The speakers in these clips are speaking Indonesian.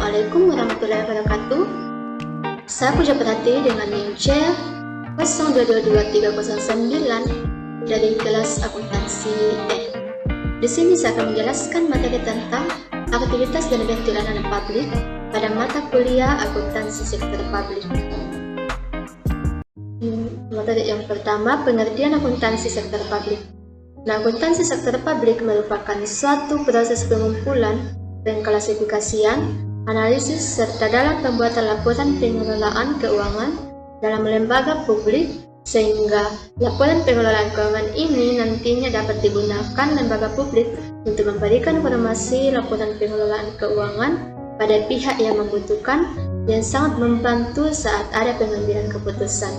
Assalamualaikum warahmatullahi wabarakatuh. Saya Puja Perhati dengan NIM C 0222309 dari kelas akuntansi E. Di sini saya akan menjelaskan materi tentang aktivitas dan pelayanan publik pada mata kuliah akuntansi sektor publik. Materi yang pertama, pengertian akuntansi sektor publik. Nah, akuntansi sektor publik merupakan suatu proses pengumpulan, pengklasifikasian, analisis, serta dalam pembuatan laporan pengelolaan keuangan dalam lembaga publik, sehingga laporan pengelolaan keuangan ini nantinya dapat digunakan lembaga publik untuk memberikan informasi laporan pengelolaan keuangan pada pihak yang membutuhkan, yang sangat membantu saat ada pengambilan keputusan.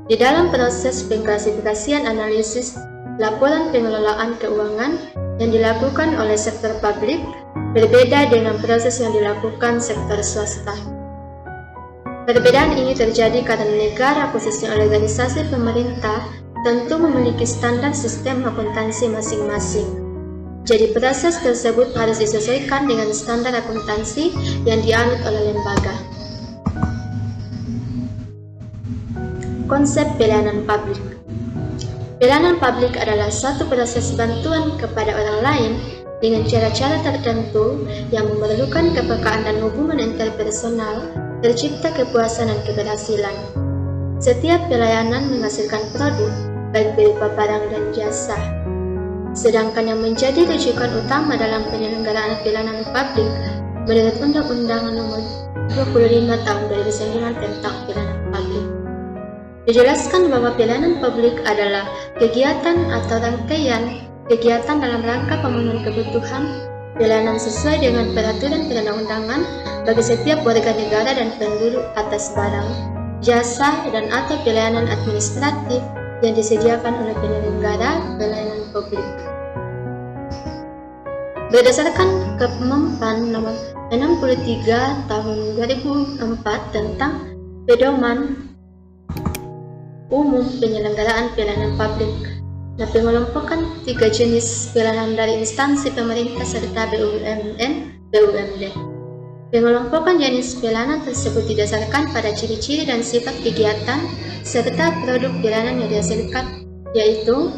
Di dalam proses pengklasifikasian analisis laporan pengelolaan keuangan yang dilakukan oleh sektor publik berbeda dengan proses yang dilakukan sektor swasta. Perbedaan ini terjadi karena negara, khususnya organisasi pemerintah, tentu memiliki standar sistem akuntansi masing-masing. Jadi proses tersebut harus disesuaikan dengan standar akuntansi yang dianut oleh lembaga. Konsep pelayanan publik. Pelayanan publik adalah suatu proses bantuan kepada orang lain dengan cara-cara tertentu yang memerlukan kepekaan dan hubungan interpersonal, tercipta kepuasan dan keberhasilan. Setiap pelayanan menghasilkan produk, baik berupa barang dan jasa. Sedangkan yang menjadi rujukan utama dalam penyelenggaraan pelayanan publik menurut Undang-Undang Nomor 25 Tahun 2009 tentang pelayanan publik. Dijelaskan bahwa pelayanan publik adalah kegiatan atau rangkaian kegiatan dalam rangka pemenuhan kebutuhan pelayanan sesuai dengan peraturan perundang-undangan bagi setiap warga negara dan penduduk atas barang, jasa, dan atau pelayanan administratif yang disediakan oleh penyelenggara pelayanan publik. Berdasarkan Kepmenpan Nomor 63 Tahun 2004 tentang Pedoman Umum Penyelenggaraan Pelayanan Publik, pengelompokan 3 jenis pelayanan dari instansi pemerintah serta BUMD. Pengelompokan jenis pelayanan tersebut didasarkan pada ciri-ciri dan sifat kegiatan serta produk pelayanan yang dihasilkan, yaitu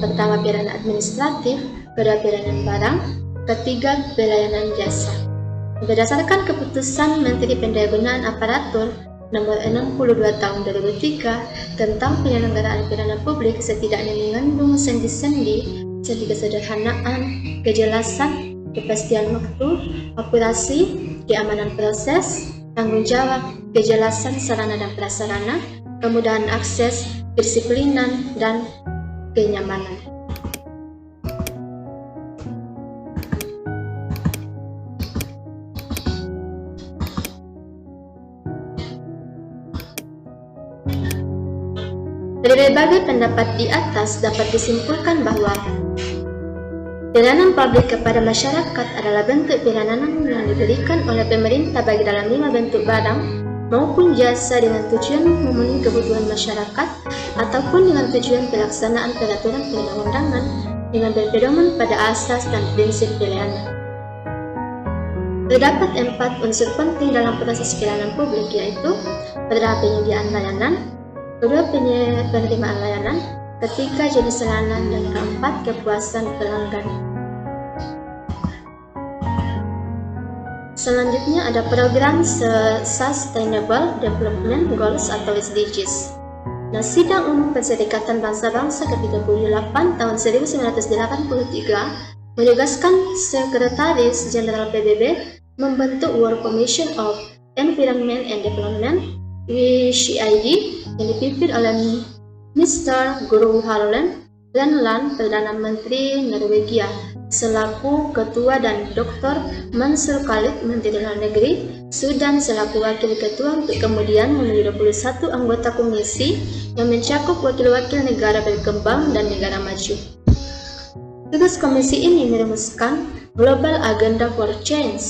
pertama pelayanan administratif, kedua pelayanan barang, ketiga pelayanan jasa. Berdasarkan keputusan Menteri Pendayagunaan Aparatur Nomor 62 Tahun 2003 tentang penyelenggaraan pelayanan publik, setidaknya mengandung sendi-sendi seperti kesederhanaan, kejelasan, kepastian waktu, akurasi, keamanan proses, tanggung jawab, kejelasan sarana dan prasarana, kemudahan akses, kedisiplinan, dan kenyamanan. Dari berbagai pendapat di atas dapat disimpulkan bahwa pelayanan publik kepada masyarakat adalah bentuk pelayanan yang diberikan oleh pemerintah baik dalam 5 bentuk barang maupun jasa dengan tujuan memenuhi kebutuhan masyarakat ataupun dengan tujuan pelaksanaan peraturan perundang-undangan dengan berpedoman pada asas dan prinsip pelayanan. Terdapat 4 unsur penting dalam proses pelayanan publik, yaitu pertama penyediaan layanan, kedua penerimaan layanan, ketiga jenis layanan, dan keempat kepuasan pelanggan. Selanjutnya ada program Sustainable Development Goals atau SDGs. Nah, Sidang Umum Perserikatan Bangsa-Bangsa ke-38 tahun 1983 menugaskan Sekretaris Jenderal PBB membentuk World Commission of Environment and Development WCID yang dipimpin oleh Mr. Gro Harlem Brundtland, Perdana Menteri Norwegia, selaku ketua, dan Dr. Mansur Khalid, Menteri Luar Negeri Sudan, selaku wakil ketua, untuk kemudian memilih 21 anggota komisi yang mencakup wakil-wakil negara berkembang dan negara maju. Tugas komisi ini merumuskan Global Agenda for Change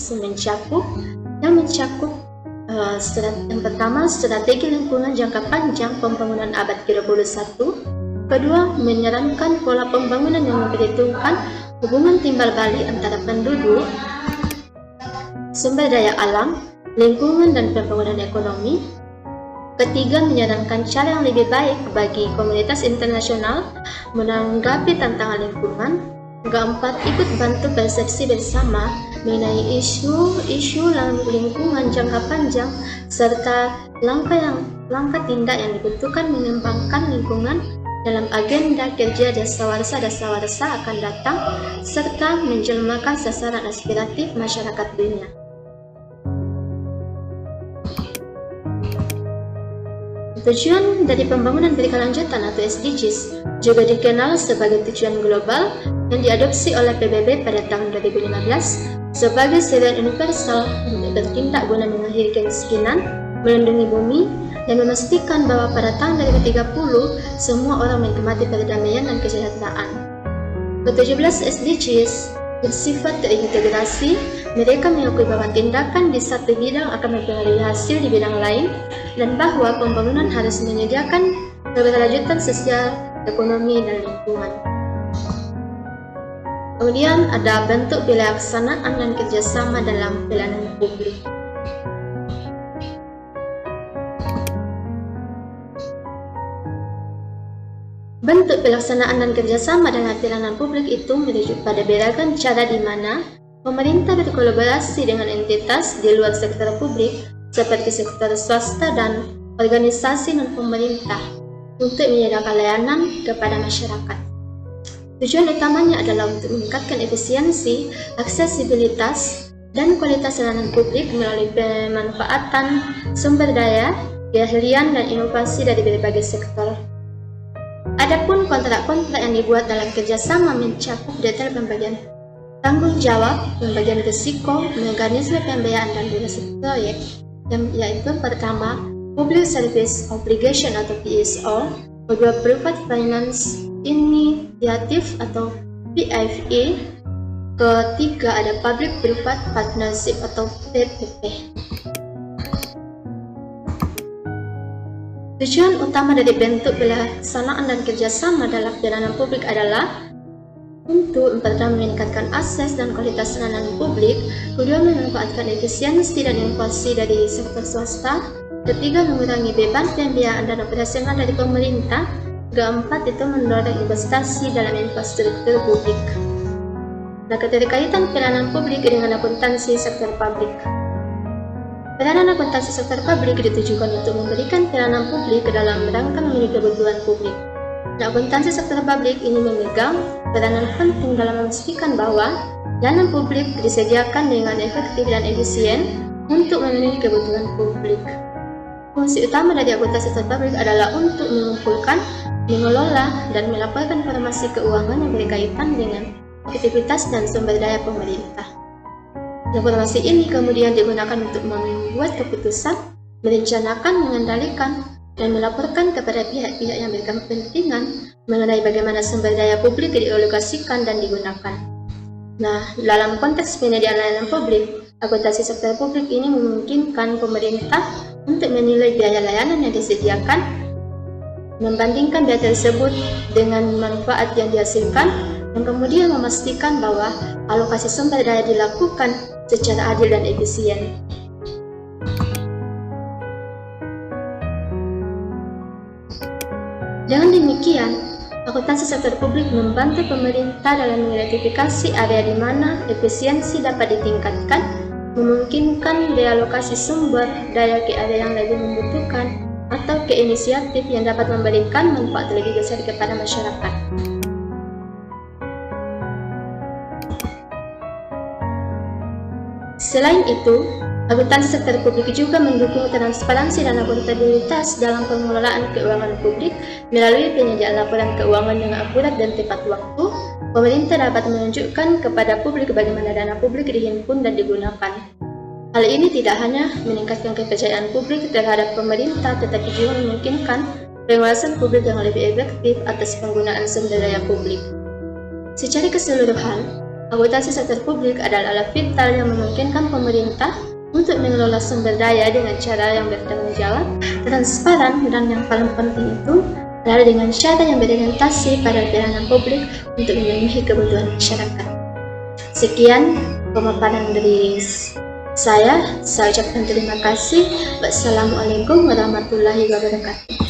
yang mencakup yang pertama, strategi lingkungan jangka panjang pembangunan abad ke-21. Kedua, menyarankan pola pembangunan yang memperhitungkan hubungan timbal balik antara penduduk sumber daya alam, lingkungan, dan pembangunan ekonomi. Ketiga, menyarankan cara yang lebih baik bagi komunitas internasional menanggapi tantangan lingkungan. Keempat, ikut bantu persepsi bersama mengenai isu lingkungan jangka panjang serta langkah tindak yang dibutuhkan mengembangkan lingkungan dalam agenda kerja dasawarsa akan datang serta menjelmakan sasaran aspiratif masyarakat dunia. Tujuan dari pembangunan berkelanjutan atau SDGs juga dikenal sebagai tujuan global yang diadopsi oleh PBB pada tahun 2015 sebagai seruan universal untuk bertindak guna mengakhiri kemiskinan, melindungi bumi, dan memastikan bahwa pada tahun 2030 semua orang menikmati perdamaian dan kesejahteraan. Ke-17 SDGs bersifat terintegrasi. Mereka mengakui bahwa tindakan di satu bidang akan mempengaruhi hasil di bidang lain dan bahwa pembangunan harus menyediakan keberlanjutan sosial, ekonomi, dan lingkungan. Kemudian ada bentuk pelaksanaan dan kerjasama dalam pelayanan publik. Bentuk pelaksanaan dan kerjasama dalam pelayanan publik itu merujuk pada beragam cara di mana pemerintah berkolaborasi dengan entitas di luar sektor publik seperti sektor swasta dan organisasi non-pemerintah untuk menyediakan layanan kepada masyarakat. Tujuan utamanya adalah untuk meningkatkan efisiensi, aksesibilitas, dan kualitas layanan publik melalui pemanfaatan sumber daya, keahlian, dan inovasi dari berbagai sektor. Adapun kontrak-kontrak yang dibuat dalam kerjasama mencakup detail pembagian tanggung jawab, pembagian risiko, mekanisme pembiayaan, dan durasi proyek, yaitu pertama, Public Service Obligation atau PSO, kedua Private Finance Initiative atau PFI, ketiga ada Public Private Partnership atau PPP. Tujuan utama dari bentuk pelaksanaan dan kerjasama dalam pelayanan publik adalah untuk pertama meningkatkan akses dan kualitas layanan publik, kedua memanfaatkan efisiensi dan inovasi dari sektor swasta, ketiga mengurangi beban pembiayaan dan operasional dari pemerintah, keempat itu mendorong investasi dalam infrastruktur publik. Nah, keterkaitan pelayanan publik dengan akuntansi sektor publik. Pelayanan akuntansi sektor publik ditujukan untuk memberikan pelayanan publik ke dalam rangka memenuhi kebutuhan publik. Nah, akuntansi sektor publik ini memegang peranan penting dalam memastikan bahwa layanan publik disediakan dengan efektif dan efisien untuk memenuhi kebutuhan publik. Fungsi utama dari akuntansi sektor publik adalah untuk mengumpulkan, mengelola, dan melaporkan informasi keuangan yang berkaitan dengan aktivitas dan sumber daya pemerintah. Informasi ini kemudian digunakan untuk membuat keputusan, merencanakan, mengendalikan, dan melaporkan kepada pihak-pihak yang berkepentingan mengenai bagaimana sumber daya publik dialokasikan dan digunakan. Nah, dalam konteks penyediaan layanan publik, akuntansi sektor publik ini memungkinkan pemerintah untuk menilai biaya layanan yang disediakan, membandingkan biaya tersebut dengan manfaat yang dihasilkan, dan kemudian memastikan bahwa alokasi sumber daya dilakukan secara adil dan efisien. Dengan demikian, akuntansi sektor publik membantu pemerintah dalam mengidentifikasi area di mana efisiensi dapat ditingkatkan, memungkinkan realokasi sumber daya ke area yang lebih membutuhkan, atau ke inisiatif yang dapat memberikan manfaat lebih besar kepada masyarakat. Selain itu, akuntansi sektor publik juga mendukung transparansi dan akuntabilitas dalam pengelolaan keuangan publik melalui penyediaan laporan keuangan dengan akurat dan tepat waktu. Pemerintah dapat menunjukkan kepada publik bagaimana dana publik dihimpun dan digunakan. Hal ini tidak hanya meningkatkan kepercayaan publik terhadap pemerintah, tetapi juga memungkinkan pengawasan publik yang lebih efektif atas penggunaan sumber daya publik. Secara keseluruhan, akuntansi sektor publik adalah alat vital yang memungkinkan pemerintah untuk mengelola sumber daya dengan cara yang bertanggung jawab, transparan, dan yang paling penting itu adalah dengan cara yang berorientasi pada pelayanan publik untuk memenuhi kebutuhan masyarakat. Sekian pemaparan dari Saya ucapkan terima kasih. Wassalamualaikum warahmatullahi wabarakatuh.